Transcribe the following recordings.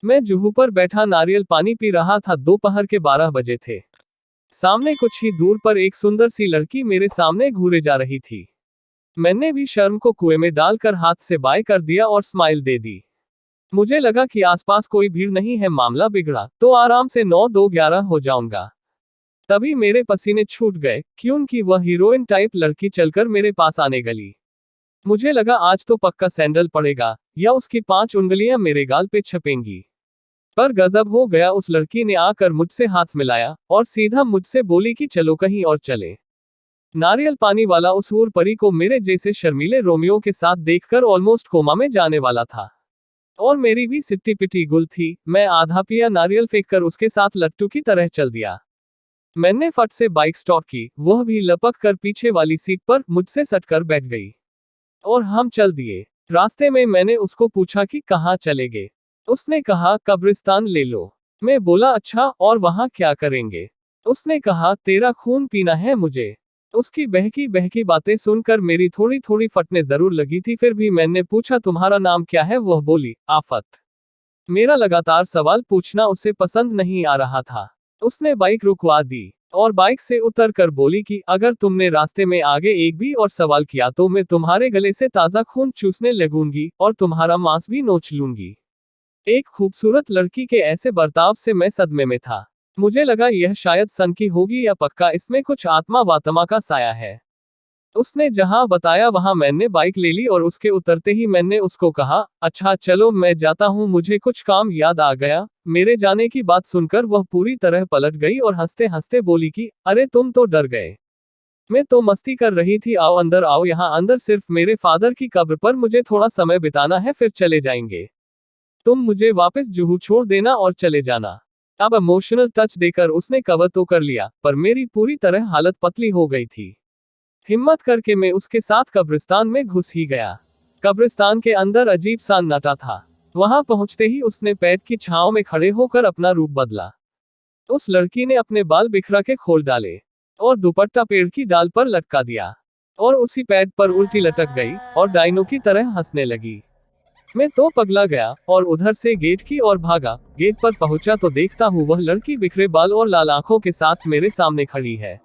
मैं जुहू पर बैठा नारियल पानी पी रहा था। दोपहर के 12 बजे थे। सामने कुछ ही दूर पर एक सुंदर सी लड़की मेरे सामने घूरे जा रही थी। मैंने भी शर्म को कुएं में डालकर हाथ से बाय कर दिया और स्माइल दे दी। मुझे लगा कि आसपास कोई भीड़ नहीं है, मामला बिगड़ा तो आराम से 9-2-11 हो जाऊंगा। तभी मेरे पसीने छूट गए, क्योंकि वह हीरोइन टाइप लड़की चलकर मेरे पास आने गली। मुझे लगा आज तो पक्का सैंडल पड़ेगा या उसकी 5 उंगलियां मेरे गाल पे छपेंगी। पर गजब हो गया, उस लड़की ने आकर मुझसे हाथ मिलाया और सीधा मुझसे बोली कि चलो कहीं और चले। नारियल पानी वाला उस हूर परी को मेरे जैसे शर्मीले रोमियो के साथ देखकर ऑलमोस्ट कोमा में जाने वाला था। और मेरी भी सिट्टी पिटी गुल थी। मैं आधा पिया नारियल फेंककर उसके साथ लट्टू की तरह चल दिया। मैंने फट से बाइक स्टॉप की, वह भी लपक कर पीछे वाली सीट पर मुझसे सटकर बैठ गई और हम चल दिए। रास्ते में मैंने उसको पूछा कि कहाँ चलेगे। उसने कहा कब्रिस्तान ले लो। मैं बोला अच्छा, और वहां क्या करेंगे। उसने कहा तेरा खून पीना है मुझे। उसकी बहकी बहकी बातें सुनकर मेरी थोड़ी थोड़ी फटने जरूर लगी थी, फिर भी मैंने पूछा तुम्हारा नाम क्या है। वह बोली आफत। मेरा लगातार सवाल पूछना उसे पसंद नहीं आ रहा था। उसने बाइक रुकवा दी और बाइक से उतर कर बोली कि अगर तुमने रास्ते में आगे एक भी और सवाल किया तो मैं तुम्हारे गले से ताजा खून चूसने लगूंगी और तुम्हारा मांस भी नोच लूंगी। एक खूबसूरत लड़की के ऐसे बर्ताव से मैं सदमे में था। मुझे लगा यह शायद सन की होगी या पक्का इसमें कुछ आत्मा वात्मा का साया है। उसने जहां बताया वहां मैंने बाइक ले ली और उसके उतरते ही मैंने उसको कहा अच्छा चलो मैं जाता हूं, मुझे कुछ काम याद आ गया। मेरे जाने की बात सुनकर वह पूरी तरह पलट गई और हंसते हंसते बोली कि अरे तुम तो डर गए। मैं तो मस्ती कर रही थी, आओ अंदर आओ, यहाँ अंदर सिर्फ मेरे फादर की कब्र पर मुझे थोड़ा समय बिताना है, फिर चले जाएंगे। तुम मुझे वापस जुहू छोड़ देना और चले जाना। अब इमोशनल टच देकर उसने कवर तो कर लिया, पर मेरी पूरी तरह हालत पतली हो गई थी। हिम्मत करके मैं उसके साथ कब्रिस्तान में घुस ही गया। कब्रिस्तान के अंदर अजीब सा नटा था। वहां पहुंचते ही उसने पेड़ की छांव में खड़े होकर अपना रूप बदला। उस लड़की ने अपने बाल बिखरा के खोल डाले और दुपट्टा पेड़ की डाल पर लटका दिया और उसी पेड़ पर उल्टी लटक गई और डायनो की तरह हंसने लगी। मैं तो पगला गया और उधर से गेट की ओर भागा। गेट पर पहुंचा तो देखता हूँ वह लड़की बिखरे बाल और लाल आंखों के साथ मेरे सामने खड़ी है।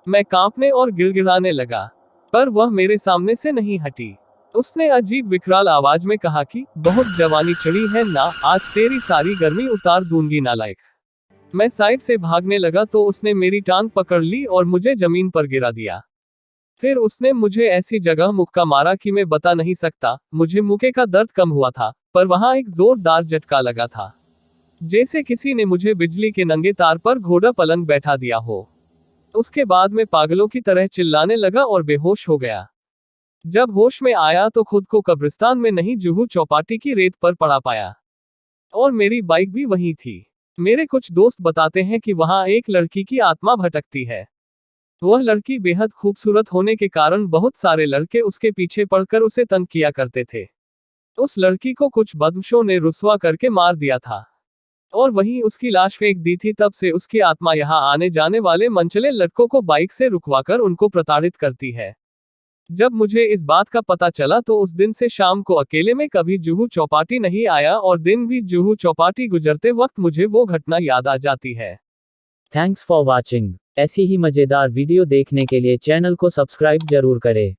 मैं कांपने और गिड़गिड़ाने लगा, पर वह मेरे सामने से नहीं हटी। उसने अजीब विकराल आवाज में कहा कि बहुत जवानी चढ़ी है ना, आज तेरी सारी गर्मी उतार दूंगी नालायक। मैं साइड से भागने लगा तो उसने मेरी टांग पकड़ ली और मुझे जमीन पर गिरा दिया। फिर उसने मुझे ऐसी जगह मुक्का मारा कि मैं बता नहीं सकता। मुझे मुक्के का दर्द कम हुआ था, पर वहां एक जोरदार झटका लगा था, जैसे किसी ने मुझे बिजली के नंगे तार पर घोड़ा पलंग बैठा दिया हो। उसके बाद मैं पागलों की तरह चिल्लाने लगा और बेहोश हो गया। जब होश में आया तो खुद को कब्रिस्तान में नहीं, जुहू चौपाटी की रेत पर पड़ा पाया और मेरी बाइक भी वहीं थी। मेरे कुछ दोस्त बताते हैं कि वहां एक लड़की की आत्मा भटकती है। वह लड़की बेहद खूबसूरत होने के कारण बहुत सारे लड़के उसके पीछे पड़कर उसे तंग किया करते थे। उस लड़की को कुछ बदमाशों ने रुस्वा करके मार दिया था और वहीं उसकी लाश फेंक दी थी। तब से उसकी आत्मा यहाँ आने जाने वाले मनचले लड़कों को बाइक से रुकवाकर उनको प्रताड़ित करती है। जब मुझे इस बात का पता चला तो उस दिन से शाम को अकेले में कभी जुहू चौपाटी नहीं आया और दिन भी जुहू चौपाटी गुजरते वक्त मुझे वो घटना याद आ जाती है। Thanks for watching. ऐसी ही मजेदार वीडियो देखने के लिए चैनल को सब्सक्राइब जरूर करें।